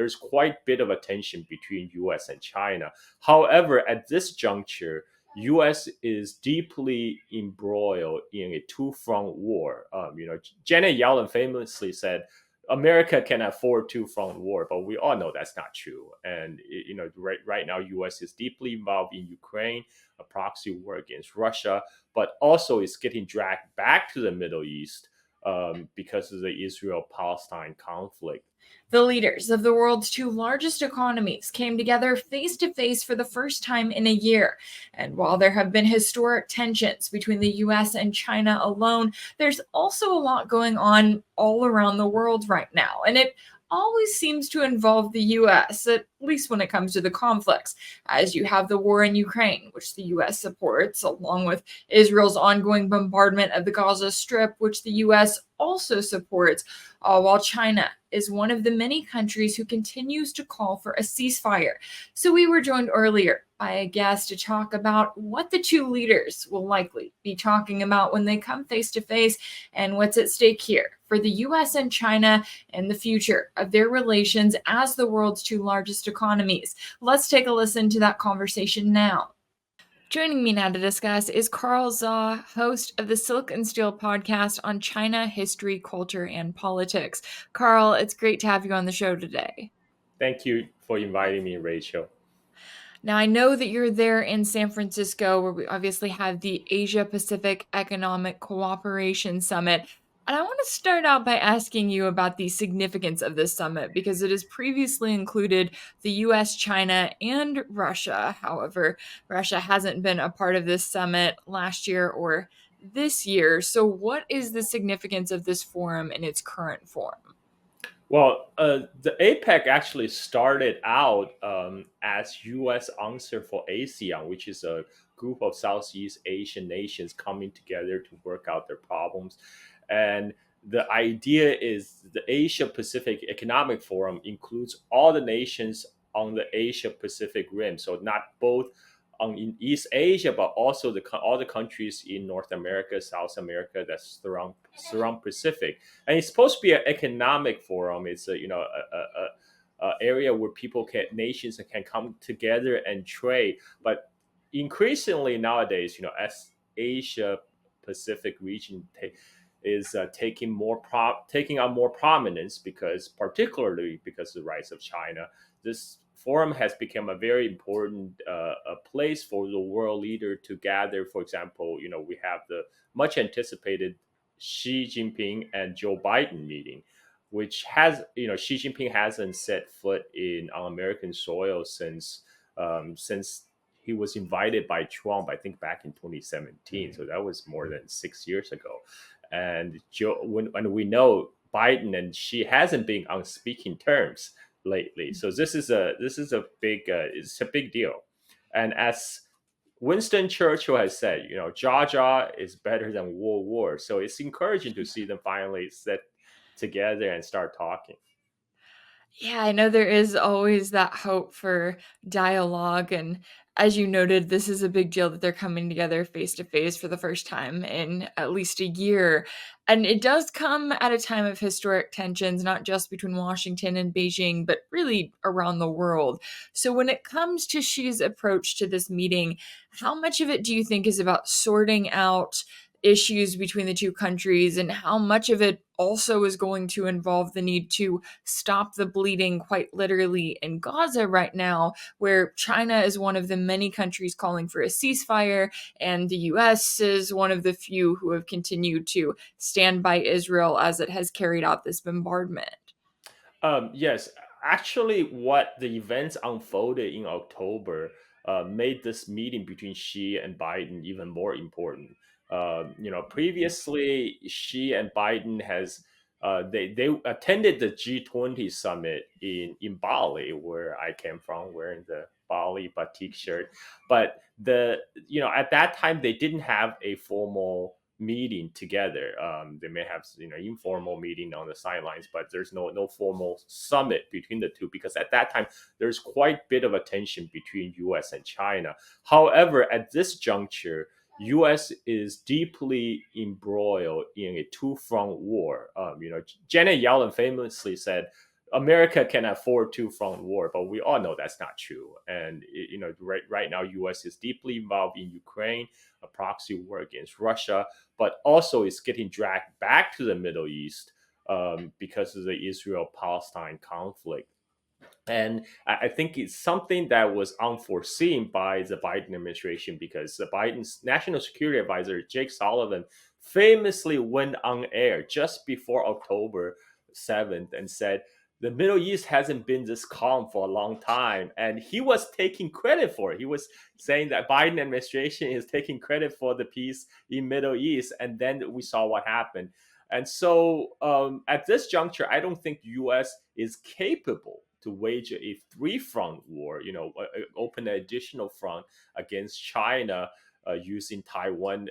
there's quite a bit of a tension between U.S. and China. However, at this juncture, U.S. is deeply embroiled in a two-front war. Janet Yellen famously said, "America can afford two-front war," but we all know that's not true. And right now, U.S. is deeply involved in Ukraine, a proxy war against Russia, but also is getting dragged back to the Middle East because of the Israel-Palestine conflict. The leaders of the world's two largest economies came together face to face for the first time in a year. And while there have been historic tensions between the US and China alone, there's also a lot going on all around the world right now. And it always seems to involve the US, at least when it comes to the conflicts, as you have the war in Ukraine, which the US supports, along with Israel's ongoing bombardment of the Gaza Strip, which the US also supports, while China is one of the many countries who continues to call for a ceasefire. So we were joined earlier by a guest to talk about what the two leaders will likely be talking about when they come face to face and what's at stake here for the US and China and the future of their relations as the world's two largest economies. Let's take a listen to that conversation now. Joining me now to discuss is Carl Zaw, host of the Silk and Steel podcast on China, history, culture, and politics. Carl, it's great to have you on the show today. Thank you for inviting me, Rachel. Now, I know that you're there in San Francisco, where we obviously have the Asia Pacific Economic Cooperation Summit. And I want to start out by asking you about the significance of this summit because it has previously included the US, China, and Russia. However, Russia hasn't been a part of this summit last year or this year. So, what is the significance of this forum in its current form? Well, the APEC actually started out as U.S. answer for ASEAN, which is a group of Southeast Asian nations coming together to work out their problems. And the idea is the Asia Pacific Economic Forum includes all the nations on the Asia Pacific Rim. So not both in East Asia, but also all the countries in North America, South America that surround Pacific. And it's supposed to be an economic forum. It's a area where nations can come together and trade. But increasingly nowadays, as Asia Pacific region is taking on more prominence particularly because of the rise of China. This forum has become a very important a place for the world leader to gather. For example, we have the much anticipated Xi Jinping and Joe Biden meeting, which has, Xi Jinping hasn't set foot on American soil since he was invited by Trump, I think back in 2017. So that was more than 6 years ago. And when we know Biden and Xi hasn't been on speaking terms lately, so this is a big deal. And as Winston Churchill has said, jaw is better than war. So it's encouraging to see them finally sit together and start talking. Yeah, I know there is always that hope for dialogue. And as you noted, this is a big deal that they're coming together face to face for the first time in at least a year. And it does come at a time of historic tensions, not just between Washington and Beijing, but really around the world. So when it comes to Xi's approach to this meeting, how much of it do you think is about sorting out issues between the two countries, and how much of it also is going to involve the need to stop the bleeding quite literally in Gaza right now, where China is one of the many countries calling for a ceasefire, and the US is one of the few who have continued to stand by Israel as it has carried out this bombardment? Yes, actually, what the events unfolded in October made this meeting between Xi and Biden even more important. Previously, Xi and Biden they attended the G20 summit in Bali, where I came from, wearing the Bali batik shirt. But at that time they didn't have a formal meeting together. They may have informal meeting on the sidelines, but there's no formal summit between the two because at that time there's quite a bit of a tension between U.S. and China. However, at this juncture, U.S. is deeply embroiled in a two-front war. Janet Yellen famously said, America can afford two-front war, but we all know that's not true. And right now, U.S. is deeply involved in Ukraine, a proxy war against Russia, but also is getting dragged back to the Middle East because of the Israel-Palestine conflict. And I think it's something that was unforeseen by the Biden administration, because the Biden's national security advisor, Jake Sullivan, famously went on air just before October 7th and said, the Middle East hasn't been this calm for a long time. And he was taking credit for it. He was saying that Biden administration is taking credit for the peace in Middle East. And then we saw what happened. And so at this juncture, I don't think U.S. is capable to wage a three-front war, open an additional front against China using Taiwan,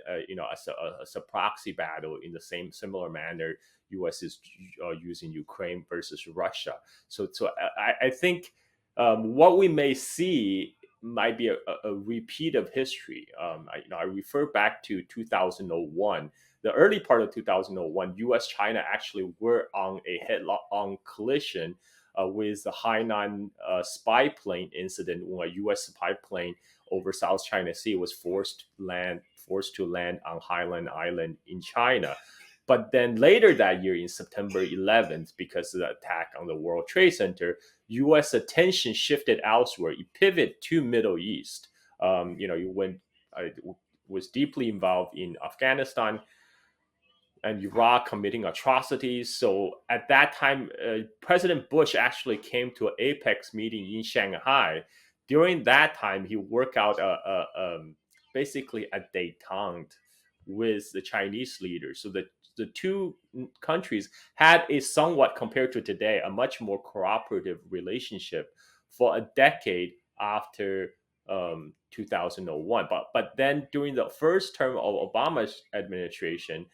as a proxy battle in the similar manner U.S. is using Ukraine versus Russia. So I think what we may see might be a repeat of history. I refer back to 2001. The early part of 2001, U.S. China actually were on a head-on collision with the Hainan spy plane incident, when a U.S. spy plane over South China Sea was forced to land on Hainan Island in China. But then later that year, in September 11th, because of the attack on the World Trade Center, U.S. attention shifted elsewhere. It pivoted to Middle East. It was deeply involved in Afghanistan and Iraq, committing atrocities. So at that time, President Bush actually came to an APEC meeting in Shanghai. During that time, he worked out basically a détente with the Chinese leaders. So the two countries had a somewhat, compared to today, a much more cooperative relationship for a decade after 2001. But then during the first term of Obama's administration,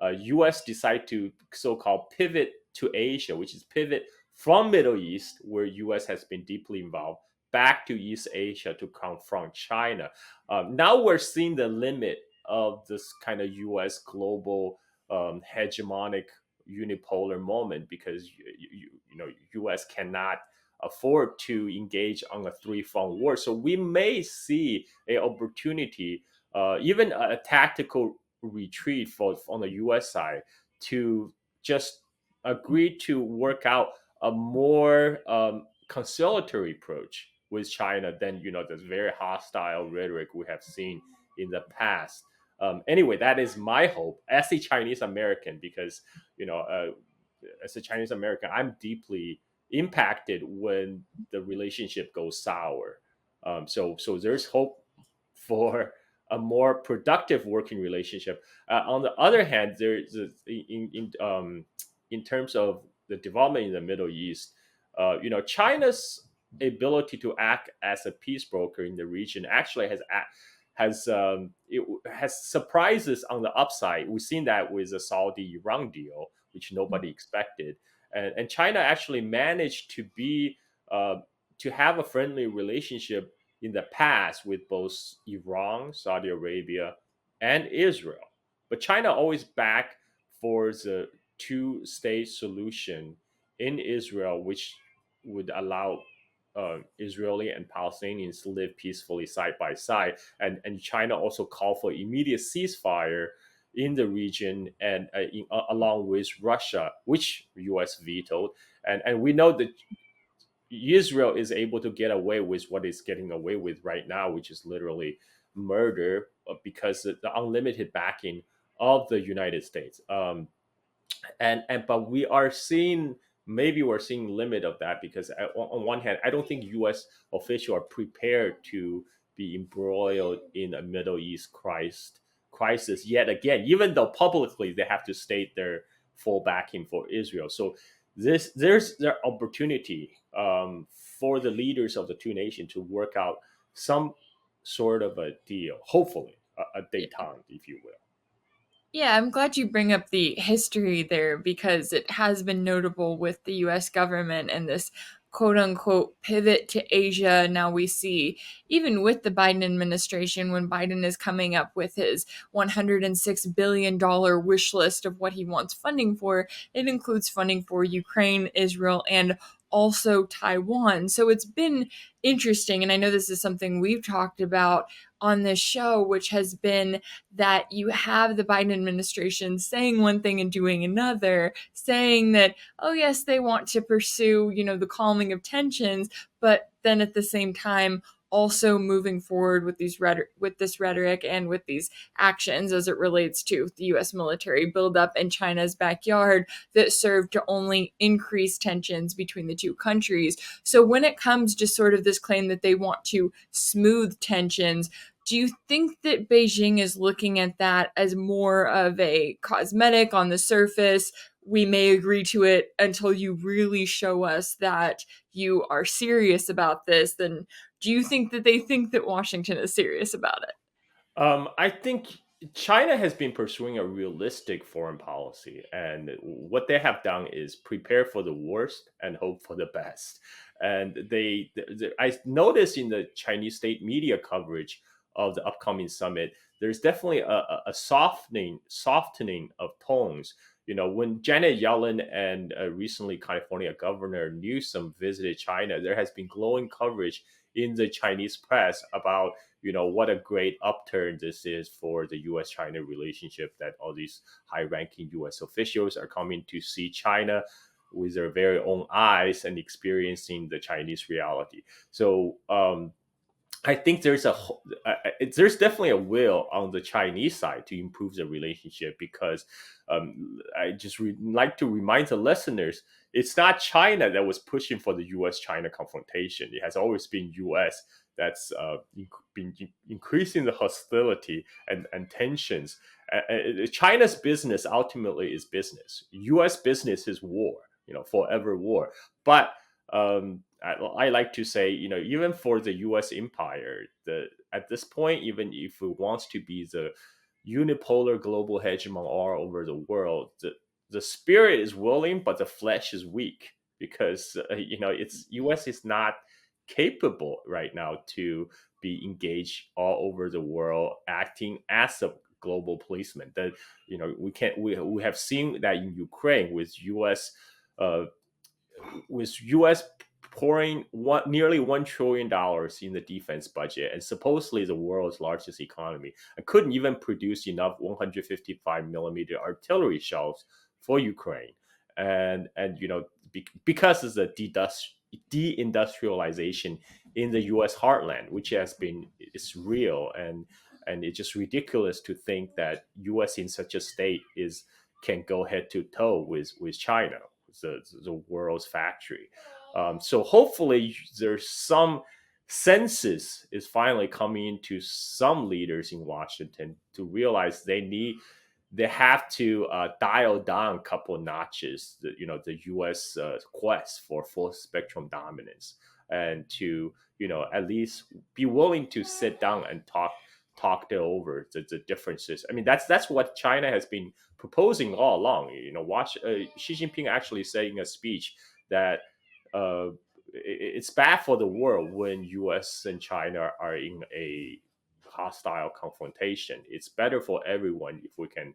U.S. decided to so-called pivot to Asia, which is pivot from Middle East, where U.S. has been deeply involved, back to East Asia to confront China. Now we're seeing the limit of this kind of U.S. global hegemonic unipolar moment, because U.S. cannot afford to engage on a three-front war. So we may see an opportunity, even a tactical retreat on the U.S. side, to just agree to work out a more conciliatory approach with China than this very hostile rhetoric we have seen in the past. Anyway, that is my hope as a Chinese American, because as a Chinese American, I'm deeply impacted when the relationship goes sour. So there's hope for a more productive working relationship. On the other hand, there's in terms of the development in the Middle East, China's ability to act as a peace broker in the region actually has surprises on the upside. We've seen that with the Saudi-Iran deal, which nobody expected, and China actually managed to have a friendly relationship in the past with both Iran, Saudi Arabia, and Israel. But China always backed for the two-state solution in Israel, which would allow Israeli and Palestinians to live peacefully side by side. And China also called for immediate ceasefire in the region, and along with Russia, which U.S. vetoed. And we know that Israel is able to get away with what it's getting away with right now, which is literally murder, because of the unlimited backing of the United States. But maybe we're seeing limit of that, because on one hand, I don't think U.S. officials are prepared to be embroiled in a Middle East crisis yet again, even though publicly they have to state their full backing for Israel. So there's the opportunity for the leaders of the two nations to work out some sort of a deal, hopefully a détente, if you will. Yeah, I'm glad you bring up the history there, because it has been notable with the US government and this quote unquote pivot to Asia. Now we see, even with the Biden administration, when Biden is coming up with his $106 billion wish list of what he wants funding for, it includes funding for Ukraine, Israel, and also Taiwan. So it's been interesting. And I know this is something we've talked about on this show, which has been that you have the Biden administration saying one thing and doing another, saying that, oh, yes, they want to pursue, the calming of tensions, but then at the same time, also moving forward with this rhetoric and with these actions as it relates to the U.S. military buildup in China's backyard that serve to only increase tensions between the two countries. So when it comes to sort of this claim that they want to smooth tensions, do you think that Beijing is looking at that as more of a cosmetic on the surface? We may agree to it until you really show us that you are serious about this. Then do you think that they think that Washington is serious about it? I think China has been pursuing a realistic foreign policy, and what they have done is prepare for the worst and hope for the best. And I noticed in the Chinese state media coverage of the upcoming summit, there's definitely a softening of tones. When Janet Yellen and recently California Governor Newsom visited China, there has been glowing coverage in the Chinese press about what a great upturn this is for the U.S.-China relationship, that all these high-ranking U.S. officials are coming to see China with their very own eyes and experiencing the Chinese reality. So I think there's definitely a will on the Chinese side to improve the relationship, because I just like to remind the listeners, it's not China that was pushing for the U.S.-China confrontation. It has always been U.S. that's been increasing the hostility and tensions. China's business ultimately is business. U.S. business is war, forever war. But I like to say, even for the U.S. empire, at this point, even if it wants to be the unipolar global hegemon all over the world, the spirit is willing, but the flesh is weak, because it's U.S. is not capable right now to be engaged all over the world, acting as a global policeman. That we have seen that in Ukraine with uh, U.S. pouring nearly $1 trillion in the defense budget, and supposedly the world's largest economy, and couldn't even produce enough 155 millimeter artillery shells for Ukraine, and because of the deindustrialization in the U.S. heartland, which is real, and it's just ridiculous to think that U.S. in such a state can go head to toe with China, the world's factory. So hopefully there's some senses is finally coming into some leaders in Washington to realize they have to dial down a couple notches, the U.S. Quest for full spectrum dominance, and to at least be willing to sit down and talk over the differences. I mean, that's what China has been proposing all along. Watch Xi Jinping actually said in a speech that uh, it's bad for the world when U.S. and China are in a hostile confrontation. It's better for everyone if we can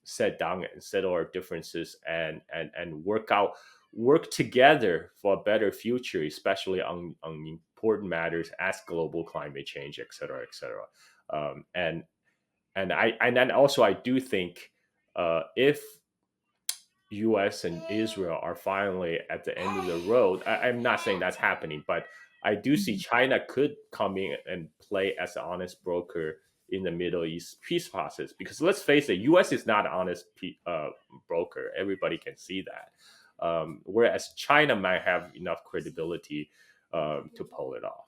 sit down and settle our differences and work together for a better future, especially on important matters as global climate change, et cetera, et cetera. And then also I do think if U.S. and Israel are finally at the end of the road, I'm not saying that's happening, but I do see China could come in and play as an honest broker in the Middle East peace process. Because let's face it, U.S. is not an honest broker. Everybody can see that. Whereas China might have enough credibility to pull it off.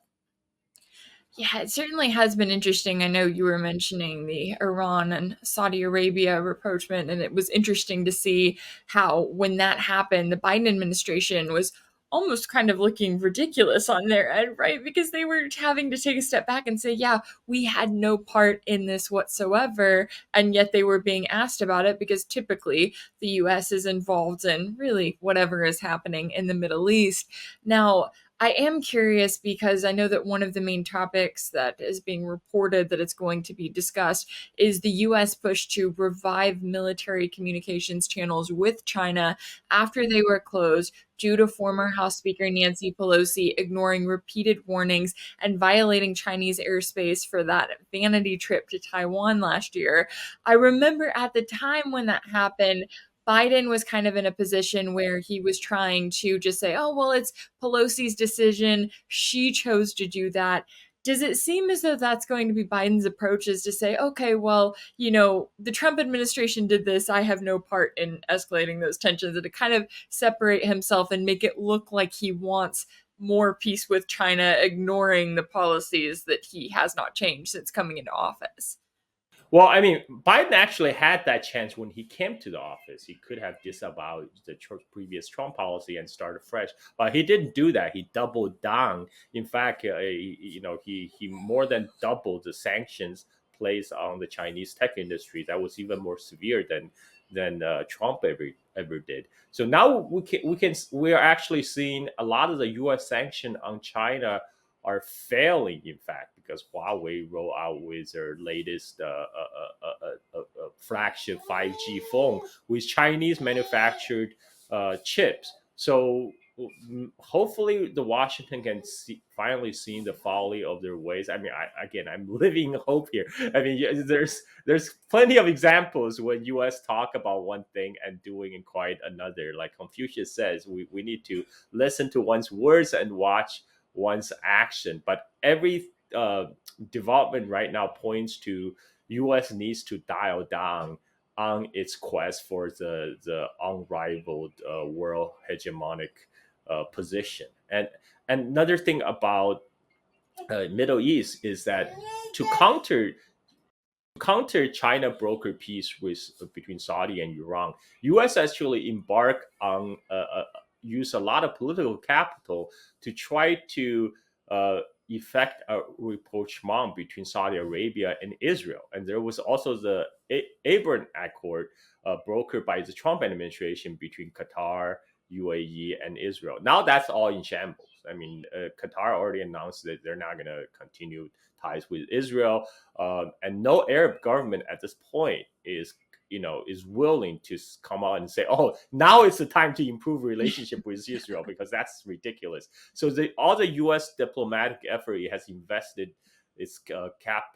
Yeah, it certainly has been interesting. I know you were mentioning the Iran and Saudi Arabia rapprochement, and it was interesting to see how, when that happened, the Biden administration was almost kind of looking ridiculous on their end, right? Because they were having to take a step back and say, yeah, we had no part in this whatsoever. And yet they were being asked about it because typically the US is involved in really whatever is happening in the Middle East. Now, I am curious because I know that one of the main topics that is being reported that it's going to be discussed is the US push to revive military communications channels with China after they were closed due to former House Speaker Nancy Pelosi ignoring repeated warnings and violating Chinese airspace for that vanity trip to Taiwan last year. I remember at the time when that happened, Biden was kind of in a position where he was trying to just say, oh, well, it's Pelosi's decision. She chose to do that. Does it seem as though that's going to be Biden's approach, is to say, okay, well, the Trump administration did this. I have no part in escalating those tensions, and to kind of separate himself and make it look like he wants more peace with China, ignoring the policies that he has not changed since coming into office? Well, I mean, Biden actually had that chance when he came to the office. He could have disavowed the previous Trump policy and started fresh, but he didn't do that. He doubled down. In fact, he more than doubled the sanctions placed on the Chinese tech industry. That was even more severe than Trump ever did. So now we are actually seeing a lot of the U.S. sanction on China are failing, in fact, because Huawei rolled out with their latest flagship 5G phone with Chinese manufactured chips. So hopefully the Washington can finally see the folly of their ways. I mean, I'm living in hope here. I mean, there's plenty of examples when U.S. talk about one thing and doing in quite another. Like Confucius says, we need to listen to one's words and watch one's action. But every development right now points to U.S. needs to dial down on its quest for the unrivaled world hegemonic position. And another thing about Middle East is that to counter China broker peace with between Saudi and Iran, U.S. actually embarked on use a lot of political capital to try to effect a rapprochement between Saudi Arabia and Israel. And there was also the Abraham Accord brokered by the Trump administration between Qatar, UAE, and Israel. Now that's all in shambles. I mean, Qatar already announced that they're not going to continue ties with Israel, and no Arab government at this point is willing to come out and say, "Oh, now is the time to improve relationship with Israel," because that's ridiculous. So all the U.S. diplomatic effort it has invested its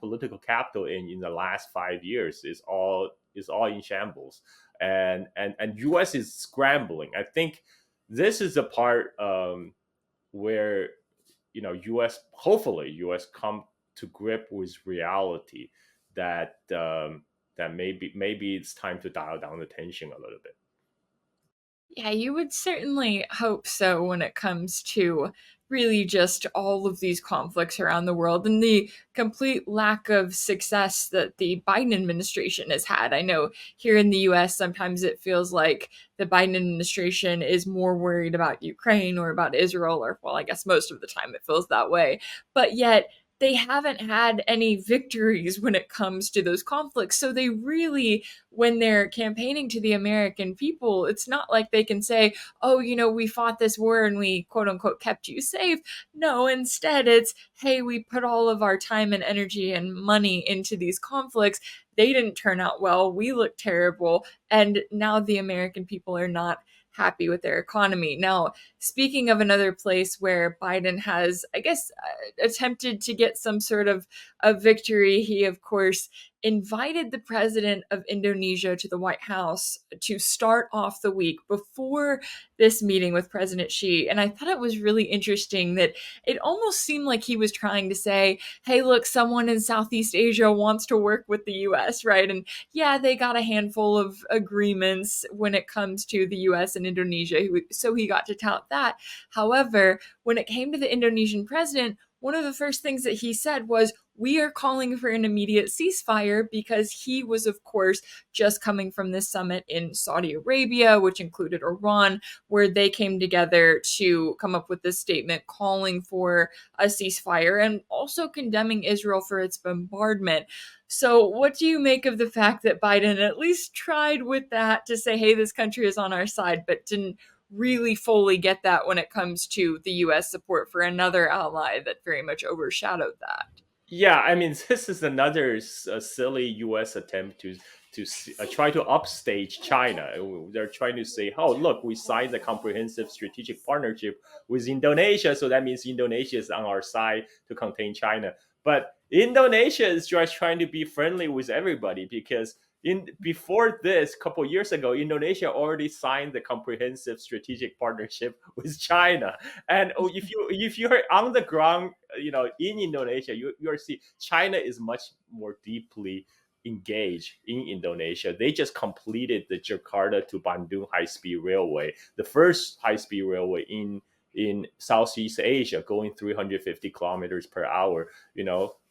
political capital in the last 5 years is all in shambles, and U.S. is scrambling. I think this is the part where U.S. come to grip with reality that that maybe it's time to dial down the tension a little bit. Yeah, you would certainly hope so when it comes to really just all of these conflicts around the world and the complete lack of success that the Biden administration has had. I know here in the US, sometimes it feels like the Biden administration is more worried about Ukraine or about Israel, or, well, I guess most of the time it feels that way. But yet, they haven't had any victories when it comes to those conflicts. So they really, when they're campaigning to the American people, it's not like they can say, oh, we fought this war and we quote unquote kept you safe. No, instead it's, hey, we put all of our time and energy and money into these conflicts. They didn't turn out well. We look terrible. And now the American people are not happy with their economy. Now, speaking of another place where Biden has, I guess, attempted to get some sort of a victory, he, of course, invited the president of Indonesia to the White House to start off the week before this meeting with President Xi. And I thought it was really interesting that it almost seemed like he was trying to say, hey, look, someone in Southeast Asia wants to work with the US, right? And yeah, they got a handful of agreements when it comes to the US and Indonesia. So he got to tout that. However, when it came to the Indonesian president, one of the first things that he said was, we are calling for an immediate ceasefire, because he was, of course, just coming from this summit in Saudi Arabia, which included Iran, where they came together to come up with this statement calling for a ceasefire and also condemning Israel for its bombardment. So, what do you make of the fact that Biden at least tried with that to say, hey, this country is on our side, but didn't really fully get that when it comes to the US support for another ally that very much overshadowed that? Yeah, I mean, this is another silly U.S. attempt to try to upstage China. They're trying to say, "Oh, look, we signed a comprehensive strategic partnership with Indonesia, so that means Indonesia is on our side to contain China." But Indonesia is just trying to be friendly with everybody, because in before this, a couple years ago, Indonesia already signed the comprehensive strategic partnership with China. And if you're on the ground, in Indonesia, you see China is much more deeply engaged in Indonesia. They just completed the Jakarta to Bandung high speed railway, the first high speed railway in Southeast Asia, going 350 kilometers per hour.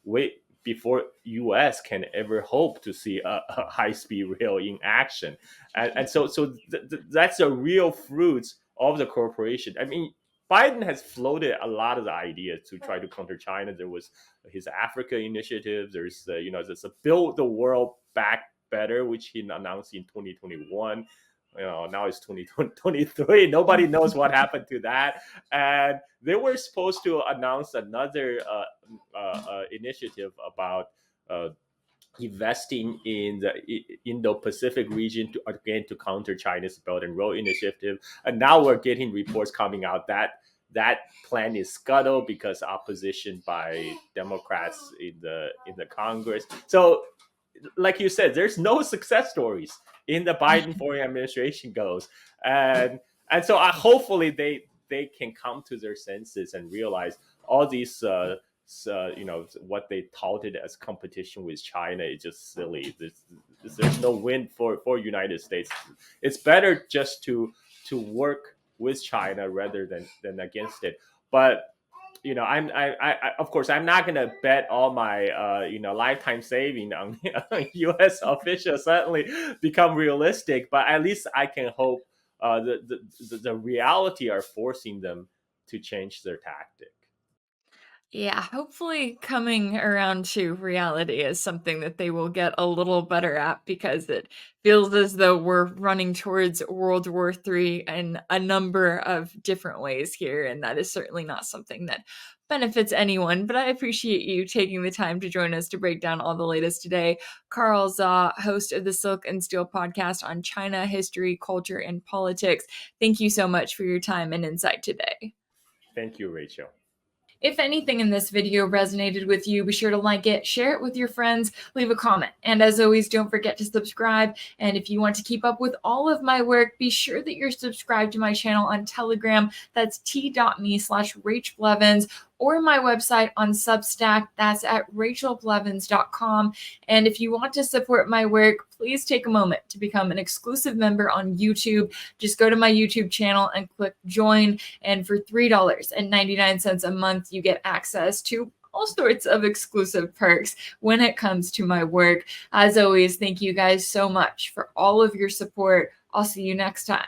Wait before US can ever hope to see a high speed rail in action, and so that's a real fruits of the cooperation. I mean, Biden has floated a lot of the ideas to try to counter China. There was his Africa initiative. There's there's a build the world back better, which he announced in 2021. Now it's 2023. Nobody knows what happened to that. And they were supposed to announce another initiative about uh, investing in the Indo-Pacific region to counter China's Belt and Road Initiative. And now we're getting reports coming out that that plan is scuttled because opposition by Democrats in the Congress. So, like you said, there's no success stories in the Biden foreign administration goes, and so hopefully they can come to their senses and realize all these what they touted as competition with China is just silly. There's no win for United States. It's better just to work with China rather than against it. But of course, I'm not gonna bet all my lifetime saving on U.S. officials suddenly become realistic. But at least I can hope the reality are forcing them to change their tactic. Yeah, hopefully coming around to reality is something that they will get a little better at, because it feels as though we're running towards World War III in a number of different ways here, and that is certainly not something that benefits anyone. But I appreciate you taking the time to join us to break down all the latest today. Carl Zaw, host of the Silk and Steel podcast on China, history, culture, and politics. Thank you so much for your time and insight today. Thank you, Rachel. If anything in this video resonated with you, be sure to like it, share it with your friends, leave a comment. And as always, don't forget to subscribe. And if you want to keep up with all of my work, be sure that you're subscribed to my channel on Telegram. That's t.me/Rach Blevins, or my website on Substack. That's at rachelblevins.com. And if you want to support my work, please take a moment to become an exclusive member on YouTube. Just go to my YouTube channel and click join. And for $3.99 a month, you get access to all sorts of exclusive perks when it comes to my work. As always, thank you guys so much for all of your support. I'll see you next time.